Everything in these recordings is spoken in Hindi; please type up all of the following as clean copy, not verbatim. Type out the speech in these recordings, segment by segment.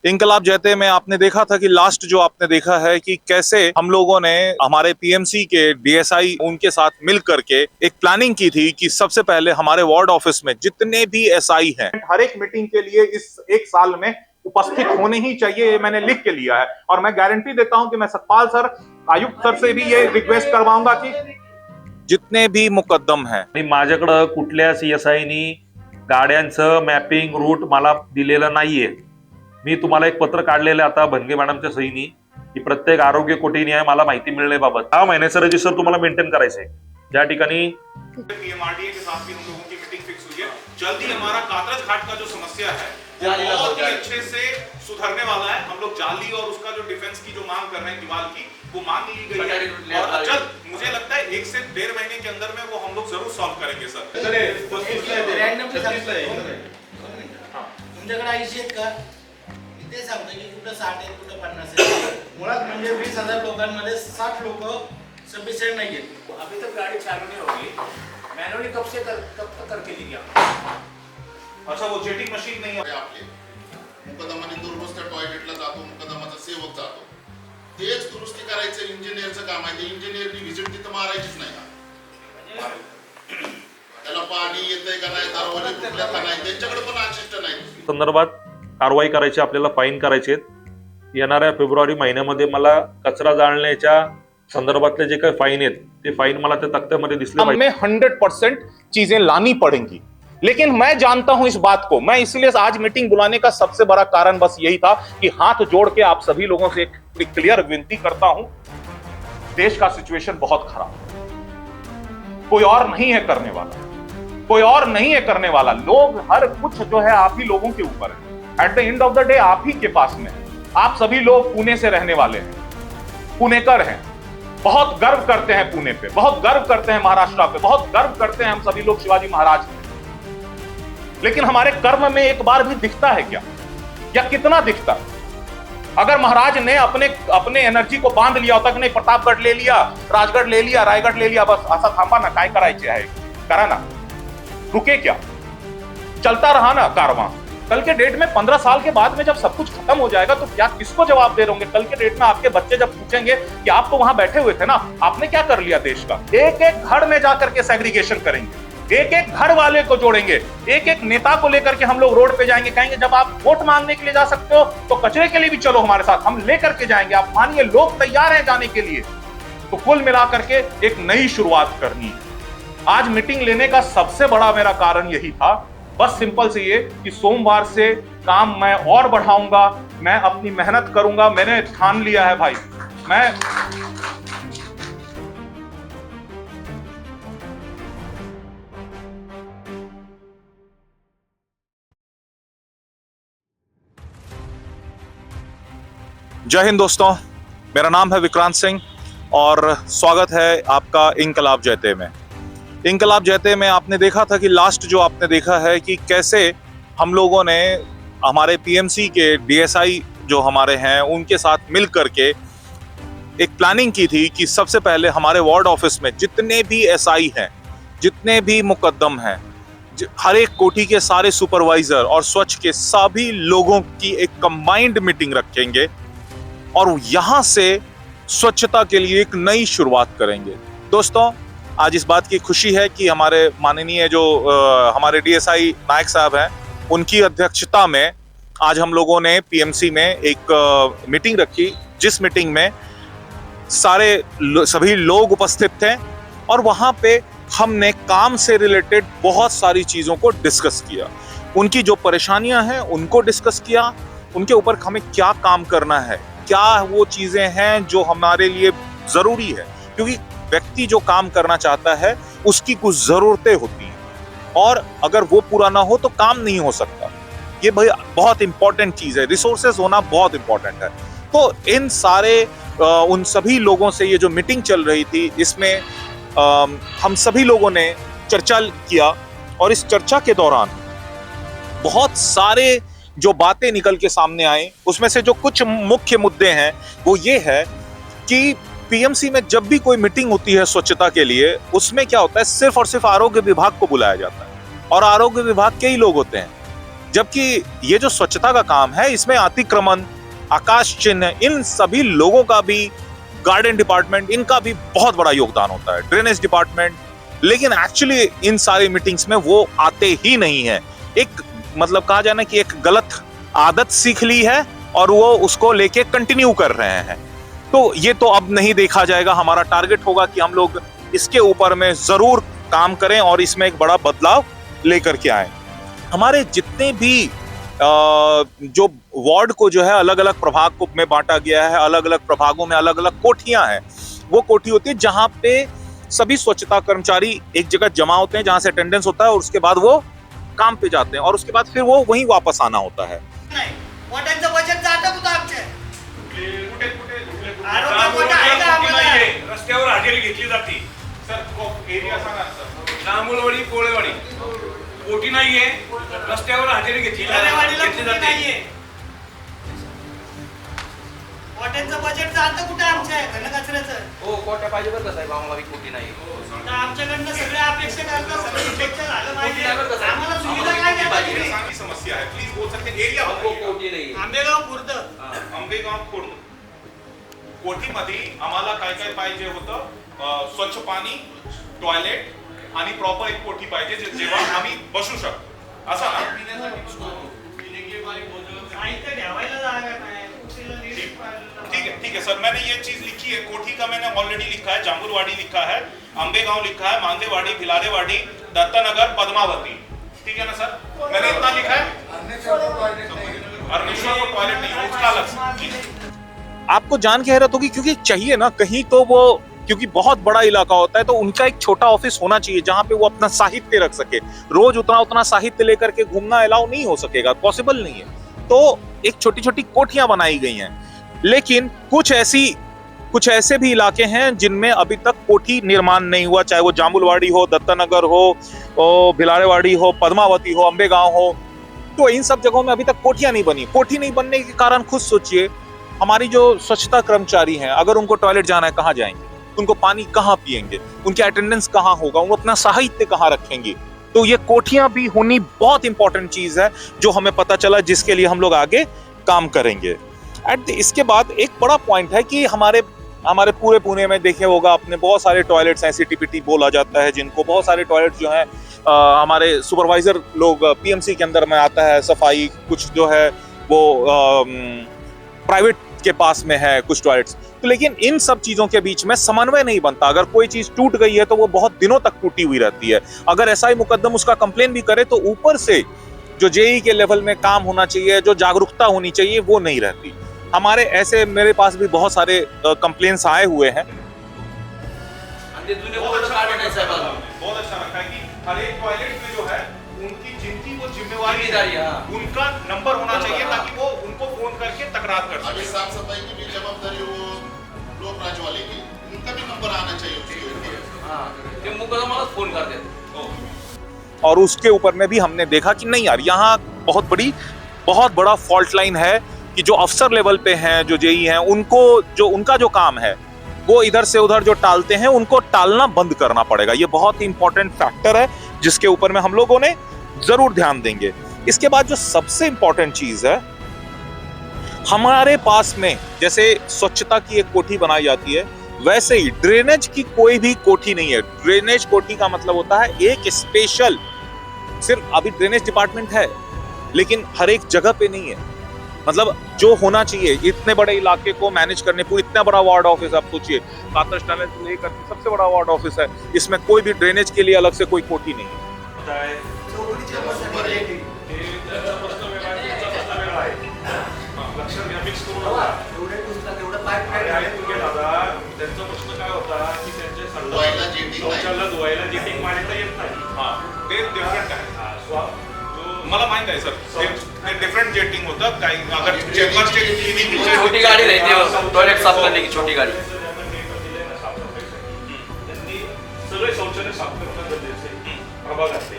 इंकलाब जैते में आपने देखा था कि लास्ट जो आपने देखा है कि कैसे हम लोगों ने हमारे पीएमसी के डीएसआई उनके साथ मिल करके एक प्लानिंग की थी कि सबसे पहले हमारे वार्ड ऑफिस में जितने भी एसआई हैं हर एक मीटिंग के लिए इस एक साल में उपस्थित होने ही चाहिए, ये मैंने लिख के लिया है। और मैं गारंटी देता हूं कि मैं सतपाल सर, आयुक्त सर से भी ये रिक्वेस्ट करवाऊंगा कि जितने भी मुकद्दम हैं आणि माझ्याकडं कुठल्या सीएसआयनी गाड्यांचं मॅपिंग रूट मला दिलेलं नाहीये। मी तुम्हाला एक पत्र काढलेलं आता भनगे मॅडमच्या सहीनी की प्रत्येक आरोग्य कोटी न्याय मला माहिती मिळण्याबाबत 6 महिन्याचं रजिस्टर तुम्हाला मेंटेन करायचंय। ज्या ठिकाणी पीएमआरडीए के साथ भी हम लोगों की मीटिंग फिक्स हुई है। जल्दी हमारा कातरज घाट का जो समस्या है वो बहुत ही अच्छे से सुधरने वाला है। हम लोग जाली और उसका जो डिफेंस की जो मांग कर रहे हैं दीवार की, वो मांग ली गई है और जल्द मुझे लगता है 1 से 1.5 महीने के अंदर में वो हम लोग जरूर सॉल्व करेंगे सर। तुमच्याकडे 80 आहेत का? ते सांगतो की कुठं 60 आहेत कुठं 50 आहेत। मुळात म्हणजे 20,000 लोकांमध्ये 60 लोक सफिशिएंट नहीं है। अभी तक गाड़ी चालू नहीं होगी, मैनुअली कब तक करके दी गया? अच्छा, वो जेटिंग मशीन नहीं है आपले मुकदमाने दुरुस्त टॉयलेटला जातो, मुकदमाचा सेवक जातो, तेच दुरुस्ती करायचं इंजिनियरचं काम आहे। ते इंजिनियरनी व्हिजिट तिथं मारायचीच नाही का? त्याला पाणी येतंय का नाही, दरवाजे फुटले का नाही, त्यांच्याकडे पण असिस्टंट नाही। संदर्भात कारवाई करायची, आपल्याला फाईन करायचे। येणाऱ्या फेब्रुवारी महिन्यामध्ये मला कचरा जाळण्याच्या संदर्भातले जे काही फाईन आहेत ते फाईन मला त्या तक्त्यामध्ये दिसले पाहिजे। हमें 100% चीजें लानी पड़ेंगी, लेकिन मैं जानता हूं इस बात को। मैं इसलिए आज मीटिंग बुलाने का सबसे बड़ा कारण बस यही था कि हाथ जोड़ के आप सभी लोगों से एक क्लियर विनती करता हूं, देश का सिचुएशन बहुत खराब है। कोई और नहीं है करने वाला, कोई और नहीं है करने वाला। लोग हर कुछ जो है आप ही लोगों के ऊपर है। At the end of the day आप ही के पास में है। आप सभी लोग पुणे से रहने वाले हैं, पुणेकर हैं, बहुत गर्व करते हैं पुणे पे, बहुत गर्व करते हैं महाराष्ट्र पे, बहुत गर्व करते हैं हम सभी लोग शिवाजी महाराज पे। लेकिन हमारे कर्म में एक बार भी दिखता है क्या, या कितना दिखता है? अगर महाराज ने अपने एनर्जी को बांध लिया होता कि नहीं, प्रतापगढ़ ले लिया, राजगढ़ ले लिया, रायगढ़ ले लिया, बस असा थांबा ना, काय करायचे आहे करा ना, रुके क्या, चलता रहा ना कारवां। कल के डेट में 15 साल के बाद में जब सब कुछ खत्म हो जाएगा तो क्या किसको जवाब दे रहे? कल के डेट में आपके बच्चे जब पूछेंगे कि आप तो वहां बैठे हुए थे ना, आपने क्या कर लिया देश का? एक एक घर में जाकर के सेग्रीगेशन करेंगे, एक एक घर वाले को जोड़ेंगे, एक एक नेता को लेकर के हम लोग रोड पे जाएंगे, कहेंगे जब आप वोट मांगने के लिए जा सकते हो तो कचरे के लिए भी चलो हमारे साथ, हम लेकर के जाएंगे। आप मानिए लोग तैयार हैं जाने के लिए। तो कुल मिलाकर के एक नई शुरुआत करनी है। आज मीटिंग लेने का सबसे बड़ा मेरा कारण यही था, बस सिंपल से ये कि सोमवार से काम मैं और बढ़ाऊंगा, मैं अपनी मेहनत करूंगा। मैंने ठान लिया है भाई, मैं जय हिंद दोस्तों, मेरा नाम है विक्रांत सिंह और स्वागत है आपका इंकलाब जैते में। इंकलाब जैते में आपने देखा था कि लास्ट जो आपने देखा है कि कैसे हम लोगों ने हमारे पीएमसी के डीएसआई जो हमारे हैं उनके साथ मिल करके एक प्लानिंग की थी कि सबसे पहले हमारे वार्ड ऑफिस में जितने भी एसआई हैं, जितने भी मुकद्दम हैं, हर एक कोठी के सारे सुपरवाइजर और स्वच्छ के सभी लोगों की एक कंबाइंड मीटिंग रखेंगे और यहाँ से स्वच्छता के लिए एक नई शुरुआत करेंगे। दोस्तों, आज इस बात की खुशी है कि हमारे माननीय जो हमारे डीएसआई नायक साहब हैं, उनकी अध्यक्षता में आज हम लोगों ने पीएमसी में एक मीटिंग रखी, जिस मीटिंग में सभी लोग उपस्थित थे और वहाँ पे हमने काम से रिलेटेड बहुत सारी चीज़ों को डिस्कस किया। उनकी जो परेशानियां हैं उनको डिस्कस किया, उनके ऊपर हमें क्या काम करना है, क्या वो चीज़ें हैं जो हमारे लिए ज़रूरी है, क्योंकि व्यक्ति जो काम करना चाहता है उसकी कुछ ज़रूरतें होती हैं और अगर वो पूरा ना हो तो काम नहीं हो सकता। ये भाई बहुत इंपॉर्टेंट चीज़ है, रिसोर्सेज होना बहुत इंपॉर्टेंट है। तो इन सारे उन सभी लोगों से ये जो मीटिंग चल रही थी, इसमें हम सभी लोगों ने चर्चा किया और इस चर्चा के दौरान बहुत सारे जो बातें निकल के सामने आई, उसमें से जो कुछ मुख्य मुद्दे हैं वो ये है कि पीएमसी में जब भी कोई मीटिंग होती है स्वच्छता के लिए, उसमें क्या होता है, सिर्फ और सिर्फ आरोग्य विभाग को बुलाया जाता है और आरोग्य विभाग के ही लोग होते हैं। जबकि ये जो स्वच्छता का काम है इसमें अतिक्रमण, आकाश चिन्ह, इन सभी लोगों का भी, गार्डन डिपार्टमेंट, इनका भी बहुत बड़ा योगदान होता है, ड्रेनेज डिपार्टमेंट, लेकिन एक्चुअली इन सारी मीटिंग्स में वो आते ही नहीं है। एक मतलब कहा जाए ना कि एक गलत आदत सीख ली है और वो उसको लेके कंटिन्यू कर रहे हैं। तो ये तो अब नहीं देखा जाएगा। हमारा टारगेट होगा कि हम लोग इसके ऊपर में जरूर काम करें और इसमें एक बड़ा बदलाव लेकर के आए। हमारे जितने भी जो वार्ड को जो है अलग अलग प्रभाग को में बांटा गया है, अलग अलग प्रभागों में अलग अलग कोठियां हैं। वो कोठी होती है जहां पे सभी स्वच्छता कर्मचारी एक जगह जमा होते हैं, जहां से अटेंडेंस होता है और उसके बाद वो काम पे जाते हैं और उसके बाद फिर वो वहीं वापस आना होता है। नाही मोठ्यांचं बजेट जातं कुठं आमचे आरोग्य मोठं आहे का आम्हाला रस्त्यावर हजेरी घेतली जाते. सर एरिया सांगा ना सर. जांभूळवाडी, कोळेवाडी कोटी नाहीये, रस्त्यावर हजेरी घेतली कोळेवाडीला घेतली कुठे जाते. नाहीये. मोठ्यांचं बजेट जातं कुठं आमच्या घनकचऱ्याचं. हो कोट्या पाहिजे बरं का साहेब, आम्हाला बी कोटी नाही. तर आमच्याकडनं सगळे अपेक्षा करतात सगळं स्वच्छ झालं पाहिजे. आम्हाला सुविधा काय देता तुम्ही? सांगी समस्या है, प्लीज बोल सकते हैं. एरिया हो कोटी नाही. आंबेगाव खुर्द आंबेगाव खुर्द कोठीमध्ये आम्हाला काय काय पाहिजे होतं? स्वच्छ पाणी, टॉयलेट आणि प्रॉपर एक कोठी पाहिजे जेव्हा आम्ही बसू शकतो, असं ना. साहित्य ठेवायला जागा नाही. ठीक है सर, मैंने ये चीज लिखी है. कोठी का मैंने ऑलरेडी लिखा है, जांबुलवाड़ी लिखा है, अंबेगांव लिखा है, मांदेवाड़ी, भिलारेवाड़ी, दत्तानगर, पद्मावती. ठीक है ना सर, मैंने इतना लिखा है. अर्नेश्वर को टॉयलेट नहीं है, उसका अलग से. आपको जान के हैरत होगी क्योंकि चाहिए ना कहीं तो वो, क्योंकि बहुत बड़ा इलाका होता है तो उनका एक छोटा ऑफिस होना चाहिए जहां पे वो अपना साहित्य रख सके. रोज उतना साहित्य लेकर के घूमना अलाउ नहीं हो सकेगा, पॉसिबल नहीं है. तो एक छोटी छोटी कोठियां बनाई गई हैं. लेकिन कुछ ऐसे भी इलाके हैं जिनमें अभी तक कोठी निर्माण नहीं हुआ, चाहे वो जामुलवाड़ी हो, दत्तानगर हो, भिलारेवाड़ी हो, पद्मावती हो, अंबेगांव हो. तो इन सब जगहों में अभी तक कोठियां नहीं बनी. कोठी नहीं बनने के कारण खुद सोचिए, हमारी जो स्वच्छता कर्मचारी हैं, अगर उनको टॉयलेट जाना है कहाँ जाएंगे, उनको पानी कहाँ पिएंगे, उनके अटेंडेंस कहाँ होगा, वो अपना साहित्य कहाँ रखेंगे. तो ये कोठियां भी होनी बहुत इंपॉर्टेंट चीज है जो हमें पता चला, जिसके लिए हम लोग आगे काम करेंगे. इसके बाद एक बड़ा पॉइंट है कि हमारे पूरे पुणे में देखे होगा आपने, बहुत सारे टॉयलेट्स हैं, सीटीपीटी बोला जाता है जिनको. बहुत सारे टॉयलेट जो हैं हमारे सुपरवाइजर लोग पीएमसी के अंदर में आता है सफाई, कुछ जो है वो प्राइवेट के पास में है कुछ टॉयलेट्स. तो लेकिन इन सब चीजों के बीच में समन्वय नहीं बनता. अगर कोई चीज टूट गई है तो वो बहुत दिनों तक टूटी हुई रहती है. अगर एसआई मुकद्दम उसका कंप्लेन भी करे तो ऊपर से जो जेई के लेवल में काम होना चाहिए, जो जागरूकता होनी चाहिए, वो नहीं रहती. हमारे ऐसे मेरे पास भी बहुत सारे कंप्लेन्स आए हुए हैं. बहुत अच्छा रखा है कि हर एक टॉयलेट में जो है जिनकी वो जिम्मेवारी है, उनका नंबर होना चाहिए ताकि वो उनको फोन करके तकरार कर अभी सके. साफ सफाई की भी जवाबदारी वो लोक राज वाले की, उनका भी नंबर आना चाहिए उसके ऊपर. हां ते मुकदमाला फोन करते. और उसके ऊपर में भी हमने देखा कि नहीं यार, यहाँ बहुत बड़ा फॉल्ट लाइन है कि जो अफसर लेवल पे हैं, जो जेई हैं, उनका जो काम है वो इधर से उधर जो टालते हैं, उनको टालना बंद करना पड़ेगा. ये बहुत ही इंपॉर्टेंट फैक्टर है जिसके ऊपर में हम लोगों ने जरूर ध्यान देंगे. इसके बाद जो सबसे इंपॉर्टेंट चीज है, हमारे पास में जैसे स्वच्छता की एक कोठी बनाई जाती है, वैसे ही ड्रेनेज की कोई भी कोठी नहीं है. ड्रेनेज कोठी का मतलब होता है एक स्पेशल, सिर्फ अभी ड्रेनेज डिपार्टमेंट है लेकिन हर एक जगह पे नहीं है. मतलब जो होना चाहिए इतने बड़े इलाके को मैनेज करने, पूरी इतना बड़ा वार्ड ऑफिस, आप सोचिए काकस टनल से लेकर सबसे बड़ा वार्ड ऑफिस है, इसमें कोई भी ड्रेनेज के लिए अलग से कोई कोठी नहीं है. त्यांचा प्रश्न काय होता की त्यांचे धुवायला जेटिंग नाही. शौचालय धुवायला जेटिंग मारता येत नाही. ते डिफरंट आहे. मला माहित आहे सर, ते डिफरंट जेटिंग होतं. काही अगर चेंबरचे क्लिनिंग छोटी गाड़ी रहती है टॉयलेट साफ करने की, छोटी गाड़ी. त्यांनी सगळे शौचालय साफ करणं गरजेचं आहे प्रभागातले,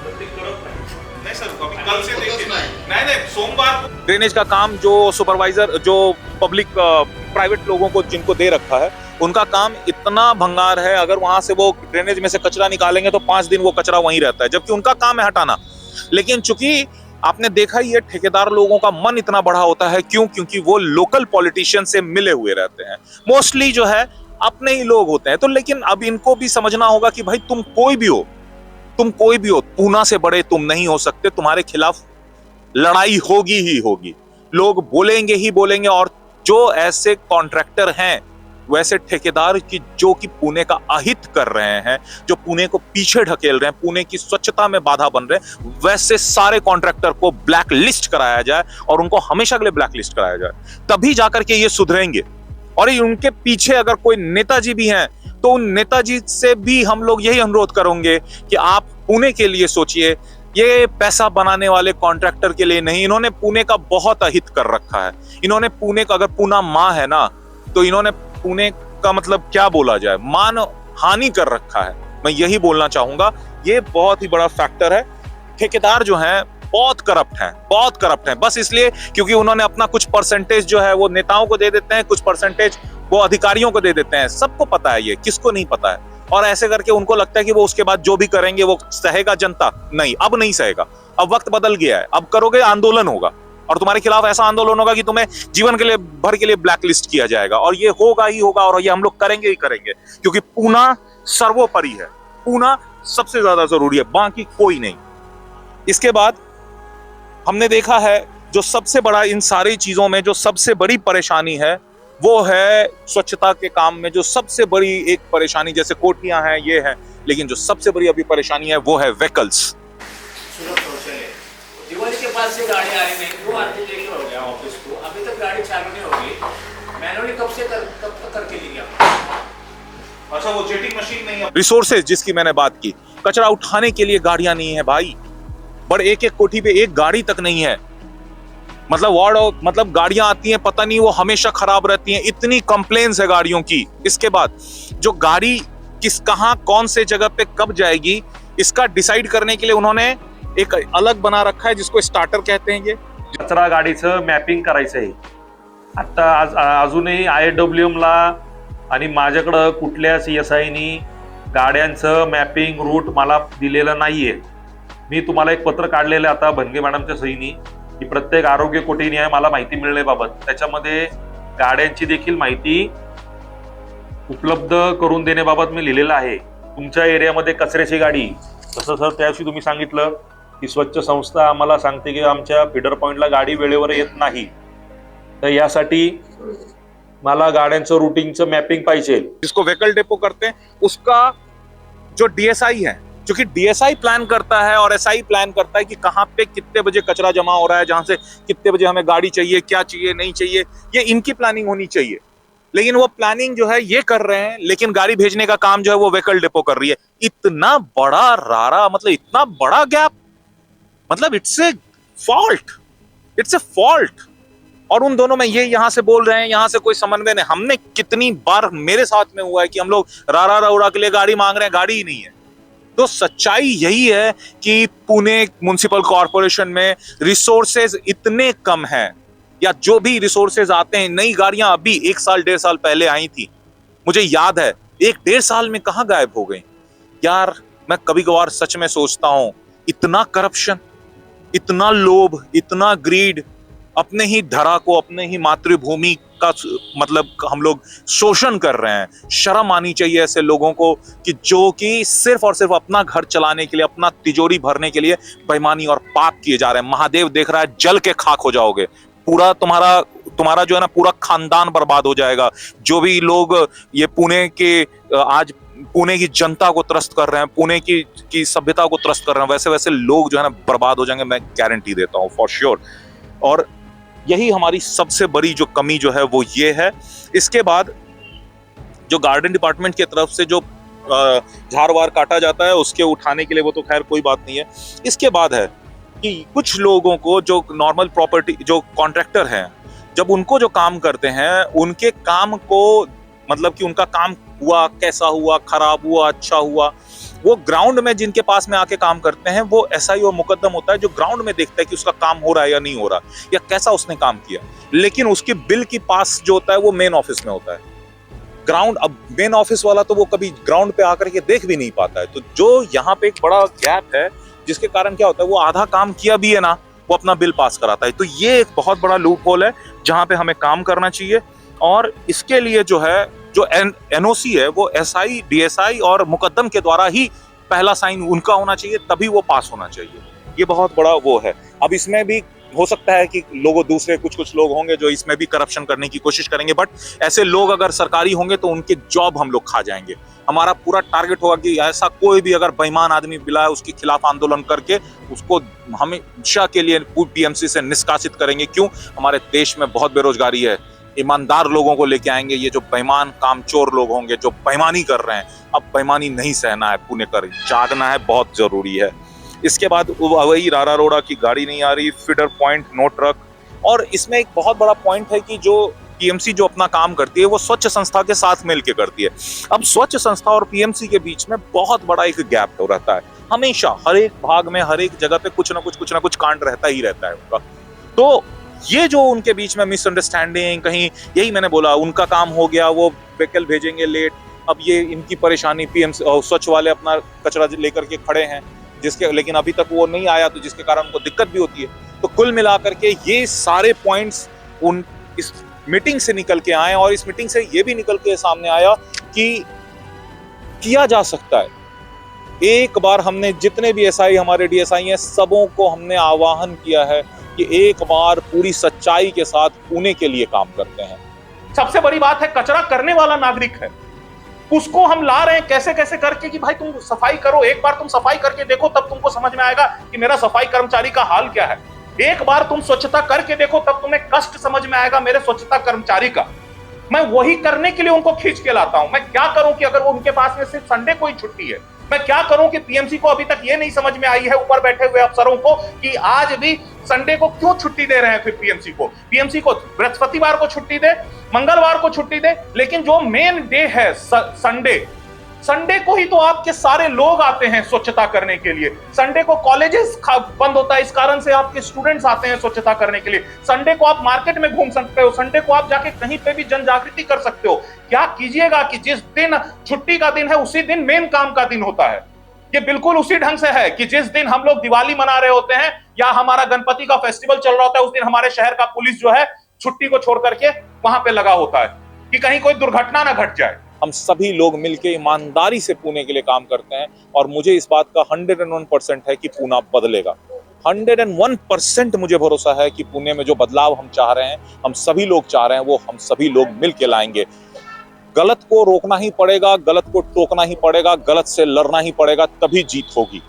तर ते करत नाही. नहीं सर, अभी कल से देखिए. नहीं. नहीं सोमवार ड्रेनेज का काम जो सुपरवाइजर, जो पब्लिक प्राइवेट लोगों को जिनको दे रखा है, उनका काम इतना भंगार है. अगर वहां से वो ड्रेनेज में से कचरा निकालेंगे तो 5 दिन वो कचरा वहीं रहता है, जबकि उनका काम है हटाना. लेकिन चूंकि आपने देखा ही है ठेकेदार लोगों का मन इतना बड़ा होता है, क्यों? क्योंकि वो लोकल पॉलिटिशियन से मिले हुए रहते हैं, मोस्टली जो है अपने ही लोग होते हैं। तो लेकिन अब इनको भी समझना होगा कि भाई तुम कोई भी हो, पूना से बड़े तुम नहीं हो सकते, तुम्हारे खिलाफ लड़ाई होगी ही होगी, लोग बोलेंगे ही बोलेंगे। और जो ऐसे कॉन्ट्रैक्टर हैं, वैसे ठेकेदार की जो कि पुणे का अहित कर रहे हैं, जो पुणे को पीछे ढकेल रहे हैं, पुणे की स्वच्छता में बाधा बन रहे हैं, वैसे सारे कॉन्ट्रैक्टर को ब्लैक लिस्ट कराया जाए और उनको हमेशा के लिए ब्लैक लिस्ट कराया जाए, तभी जाकर के ये सुधरेंगे। और उनके पीछे अगर कोई नेताजी भी हैं तो उन नेताजी से भी हम लोग यही अनुरोध करेंगे कि आप पुणे के लिए सोचिए, ये पैसा बनाने वाले कॉन्ट्रैक्टर के लिए नहीं। इन्होंने पुणे का बहुत अहित कर रखा है। इन्होंने पुणे का, अगर पुना मां है ना, तो इन्होंने पुणे का मतलब क्या बोला जाए, मान हानि कर रखा है। मैं यही बोलना चाहूंगा, ये बहुत ही बड़ा फैक्टर है। ठेकेदार जो हैं बहुत करप्ट हैं, बस इसलिए क्योंकि उन्होंने अपना कुछ परसेंटेज जो है वो नेताओं को दे देते हैं, कुछ परसेंटेज वो अधिकारियों को दे देते हैं। सबको पता है, ये किसको नहीं पता है। और ऐसे करके उनको लगता है कि वो उसके बाद जो भी करेंगे वो सहेगा जनता। नहीं, अब नहीं सहेगा, अब वक्त बदल गया है। अब करोगे आंदोलन होगा और तुम्हारे खिलाफ ऐसा आंदोलन होगा कि तुम्हें जीवन के लिए भर के लिए ब्लैकलिस्ट किया जाएगा, और ये होगा ही होगा, और ये हम लोग करेंगे ही करेंगे, क्योंकि पुणे सर्वोपरि है, पुणे सबसे ज्यादा जरूरी है, बाकी कोई नहीं। इसके बाद हमने देखा है जो सबसे बड़ा इन सारी चीजों में जो सबसे बड़ी परेशानी है वो है स्वच्छता के काम में। जो सबसे बड़ी एक परेशानी, जैसे कोठियां हैं, ये है, लेकिन जो सबसे बड़ी अभी परेशानी है वो है व्हीकल्स। सुलभ शौचालय दिवाली के बाद से गाड़ी आ रही नहीं, 2 आदमी लेके हो गया ऑफिस को, अभी तक गाड़ी चालू नहीं होगी। मैनुअली कब तक करके ली गया? अच्छा, वो जेटिंग मशीन नहीं है। रिसोर्सेज जिसकी मैंने बात की, कचरा उठाने के लिए गाड़ियां नहीं है भाई, बट एक कोठी पे एक गाड़ी तक नहीं है। मतलब गाड़ियां आती हैं, पता नहीं वो हमेशा खराब रहती हैं, इतनी कंप्लेंट्स है गाड़ियों की। इसके बाद जो गाड़ी कहां कौन से जगह पे कब जाएगी, इसका डिसाइड करने के लिए उन्होंने एक अलग बना रखा है जिसको स्टार्टर कहते हैं। ये कचरा गाडीचं मॅपिंग करायचं आहे। आता अजूनही IWM ला आणि माझ्याकडं कुठल्या CSIनी गाड्यांचं मॅपिंग रूट मला दिलेलं नाहीये। मी तुम्हाला एक पत्र काढलेलं आता भनगे मॅडमच्या सहीनी की प्रत्येक आरोग्य कोटी न्याय मला माहिती मिळण्याबाबत, त्याच्यामध्ये गाड्यांची देखील माहिती उपलब्ध करून देण्याबाबत मी लिहिलेलं आहे। तुमच्या एरियामध्ये कचऱ्याची गाडी, तसं सर त्याशी तुम्ही सांगितलं की स्वच्छ संस्था आम्हाला सांगते की आमच्या फीडर पॉइंटला गाडी वेळेवर येत नाही, तर यासाठी मला गाड्यांचं रूटिंगचं मॅपिंग पाहिजे। जिसको व्हीकल डेपो करते हैं उसका जो DSI है, जो कि DSI प्लान करता है और SI प्लान करता है कि कहाँ पे कितने बजे कचरा जमा हो रहा है, जहां से कितने बजे हमें गाड़ी चाहिए, क्या चाहिए, नहीं चाहिए, ये इनकी प्लानिंग होनी चाहिए। लेकिन वो प्लानिंग जो है ये कर रहे हैं, लेकिन गाड़ी भेजने का काम जो है वो व्हीकल डेपो कर रही है। इतना बड़ा रारा, मतलब इतना बड़ा गैप, मतलब इट्स ए फॉल्ट। और उन दोनों में ये यहाँ से बोल रहे हैं, यहाँ से कोई समन्वय नहीं। हमने कितनी बार, मेरे साथ में हुआ है कि हम लोग रारा रौरा के लिए गाड़ी मांग रहे हैं, गाड़ी ही नहीं है। तो सच्चाई यही है कि पुणे म्युनिसिपल कॉर्पोरेशन में रिसोर्सेज इतने कम हैं, या जो भी रिसोर्सेज आते हैं, नई गाड़ियां अभी 1 साल 1.5 साल पहले आई थी, मुझे याद है 1-1.5 साल में कहां गायब हो गई यार। मैं कभी कभार सच में सोचता हूं, इतना करप्शन, इतना लोभ, इतना ग्रीड, अपने ही धरा को, अपने ही मातृभूमि का मतलब हम लोग शोषण कर रहे हैं। शर्म आनी चाहिए ऐसे लोगों को कि जो कि सिर्फ और सिर्फ अपना घर चलाने के लिए, अपना तिजोरी भरने के लिए बेईमानी और पाप किए जा रहे हैं। महादेव देख रहा है, जल के खाक हो जाओगे, पूरा तुम्हारा जो है ना पूरा खानदान बर्बाद हो जाएगा। जो भी लोग ये पुणे के आज पुणे की जनता को त्रस्त कर रहे हैं, पुणे की सभ्यता को त्रस्त कर रहे हैं, वैसे वैसे लोग जो है ना बर्बाद हो जाएंगे, मैं गारंटी देता हूँ फॉर श्योर। और यही हमारी सबसे बड़ी जो कमी जो है वो ये है। इसके बाद जो गार्डन डिपार्टमेंट की तरफ से जो झाड़ वार काटा जाता है उसके उठाने के लिए, वो तो खैर कोई बात नहीं है। इसके बाद है कि कुछ लोगों को, जो नॉर्मल प्रॉपर्टी, जो कॉन्ट्रैक्टर हैं, जब उनको जो काम करते हैं, उनके काम को मतलब कि उनका काम हुआ, कैसा हुआ, खराब हुआ, अच्छा हुआ, वो ग्राउंड में जिनके पास में आके काम करते हैं, वो SI और मुकद्दम होता है जो ग्राउंड में देखता है कि उसका काम हो रहा है या नहीं हो रहा, या कैसा उसने काम किया। लेकिन उसकी बिल की पास जो होता है वो मेन ऑफिस में होता है। ग्राउंड, अब मेन ऑफिस वाला तो वो कभी ग्राउंड पे आकर के देख भी नहीं पाता है। तो जो यहाँ पे एक बड़ा गैप है जिसके कारण क्या होता है, वो आधा काम किया भी है ना, वो अपना बिल पास कराता है। तो ये एक बहुत बड़ा लूप होल है जहां पे हमें काम करना चाहिए। और इसके लिए जो है, जो एनओसी है वो एसआई, डीएसआई और मुकद्दम के द्वारा ही पहला साइन उनका होना चाहिए, तभी वो पास होना चाहिए। ये बहुत बड़ा वो है। अब इसमें भी हो सकता है कि लोगों दूसरे कुछ लोग होंगे जो इसमें भी करप्शन करने की कोशिश करेंगे, बट ऐसे लोग अगर सरकारी होंगे तो उनके जॉब हम लोग खा जाएंगे। हमारा पूरा टारगेट होगा कि ऐसा कोई भी अगर बेईमान आदमी मिला है उसके खिलाफ आंदोलन करके उसको हमेशा के लिए पीएमसी से निष्कासित करेंगे। क्यों? हमारे देश में बहुत बेरोजगारी है। ईमानदार लोगों को लेके आएंगे। ये जो बेईमान कामचोर लोग होंगे जो बेईमानी कर रहे हैं, अब बेईमानी नहीं सहना है, पुण्यकर जागना है, बहुत जरूरी है। इसके बाद वही रारा रोड़ा की गाड़ी नहीं आ रही, फीडर पॉइंट नो ट्रक। और इसमें एक बहुत बड़ा पॉइंट है कि जो पीएमसी जो अपना काम करती है वो स्वच्छ संस्था के साथ मिलकर करती है। अब स्वच्छ संस्था और पीएमसी के बीच में बहुत बड़ा एक गैप हो रहता है। हमेशा हर एक भाग में, हर एक जगह पे कुछ ना कुछ कांड रहता ही रहता है उनका। तो ये जो उनके बीच में मिसअंडरस्टैंडिंग, कहीं यही मैंने बोला उनका काम हो गया, वो व्हीकल भेजेंगे लेट, अब ये इनकी परेशानी, पीएमसी स्वच्छ वाले अपना कचरा लेकर के खड़े हैं जिसके, लेकिन अभी तक वो नहीं आया, तो जिसके कारण उनको दिक्कत भी होती है। तो कुल मिलाकर के ये सारे पॉइंट्स उन इस मीटिंग से निकल के आए, और इस मीटिंग से ये भी निकल के सामने आया कि किया जा सकता है। एक बार हमने जितने भी एसआई हमारे डीएसआई हैं, सबों को हमने आह्वान किया है कि एक बार पूरी सच्चाई के साथ पुणे के लिए काम करते हैं। सबसे बड़ी बात है, कचरा करने वाला नागरिक है, उसको हम ला रहे हैं कैसे कैसे करके कि भाई तुम सफाई करो। एक बार तुम सफाई करके देखो, तब तुमको समझ में आएगा कि मेरा सफाई कर्मचारी का हाल क्या है। एक बार तुम स्वच्छता करके देखो, तब तुम्हें कष्ट समझ में आएगा मेरे स्वच्छता कर्मचारी का। मैं वही करने के लिए उनको खींच के लाता हूं। मैं क्या करूं कि अगर वो उनके पास में सिर्फ संडे को ही छुट्टी है, मैं क्या करूं कि पीएमसी को अभी तक ये नहीं समझ में आई है, ऊपर बैठे हुए अफसरों को, कि आज भी संडे को क्यों छुट्टी दे रहे हैं। फिर पीएमसी को बृहस्पतिवार को छुट्टी दे, मंगलवार को छुट्टी दे, लेकिन जो मेन डे है संडे को ही तो आपके सारे लोग आते हैं स्वच्छता करने के लिए। संडे को कॉलेजेस बंद होता है, इस कारण से आपके स्टूडेंट्स आते हैं स्वच्छता करने के लिए। संडे को आप मार्केट में घूम सकते हो, संडे को आप जाके कहीं पे भी जन जागृति कर सकते हो। क्या कीजिएगा कि जिस दिन छुट्टी का दिन है उसी दिन मेन काम का दिन होता है। ये बिल्कुल उसी ढंग से है कि जिस दिन हम लोग दिवाली मना रहे होते हैं या हमारा गणपति का फेस्टिवल चल रहा होता है, उस दिन हमारे शहर का पुलिस जो है छुट्टी को छोड़ करके वहां पे लगा होता है कि कहीं कोई दुर्घटना ना घट जाए। हम सभी लोग मिलकर ईमानदारी से पुणे के लिए काम करते हैं, और मुझे इस बात का 101% है कि पुणे बदलेगा। 101% मुझे भरोसा है कि पुणे में जो बदलाव हम चाह रहे हैं, हम सभी लोग चाह रहे हैं, वो हम सभी लोग मिलकर लाएंगे। गलत को रोकना ही पड़ेगा, गलत को टोकना ही पड़ेगा, गलत से लड़ना ही पड़ेगा, तभी जीत होगी।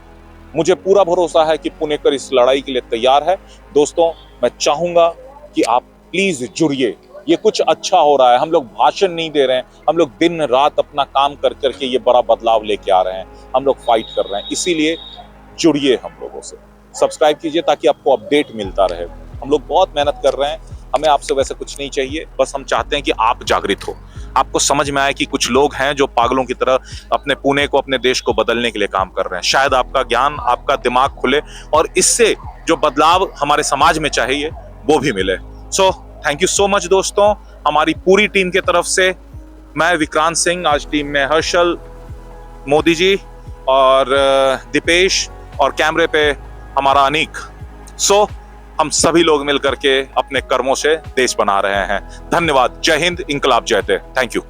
मुझे पूरा भरोसा है कि पुणेकर इस लड़ाई के लिए तैयार है। दोस्तों, मैं चाहूंगा कि आप प्लीज जुड़िए। ये कुछ अच्छा हो रहा है, हम लोग भाषण नहीं दे रहे हैं, हम लोग दिन रात अपना काम कर करके ये बड़ा बदलाव लेके आ रहे हैं, हम लोग फाइट कर रहे हैं। इसीलिए जुड़िए हम लोगों से, सब्सक्राइब कीजिए ताकि आपको अपडेट मिलता रहे। हम लोग बहुत मेहनत कर रहे हैं, हमें आपसे वैसे कुछ नहीं चाहिए, बस हम चाहते हैं कि आप जागृत हो, आपको समझ में आए कि कुछ लोग हैं जो पागलों की तरह अपने पुणे को, अपने देश को बदलने के लिए काम कर रहे हैं। शायद आपका ज्ञान, आपका दिमाग खुले और इससे जो बदलाव हमारे समाज में चाहिए वो भी मिले। So thank you so much दोस्तों, हमारी पूरी टीम के तरफ से। मैं विक्रांत सिंह, आज टीम में हर्षल, मोदी जी और दीपेश, और कैमरे पे हमारा अनीक। सो हम सभी लोग मिलकर के अपने कर्मों से देश बना रहे हैं। धन्यवाद। जय हिंद, इंकलाब जयते। Thank you.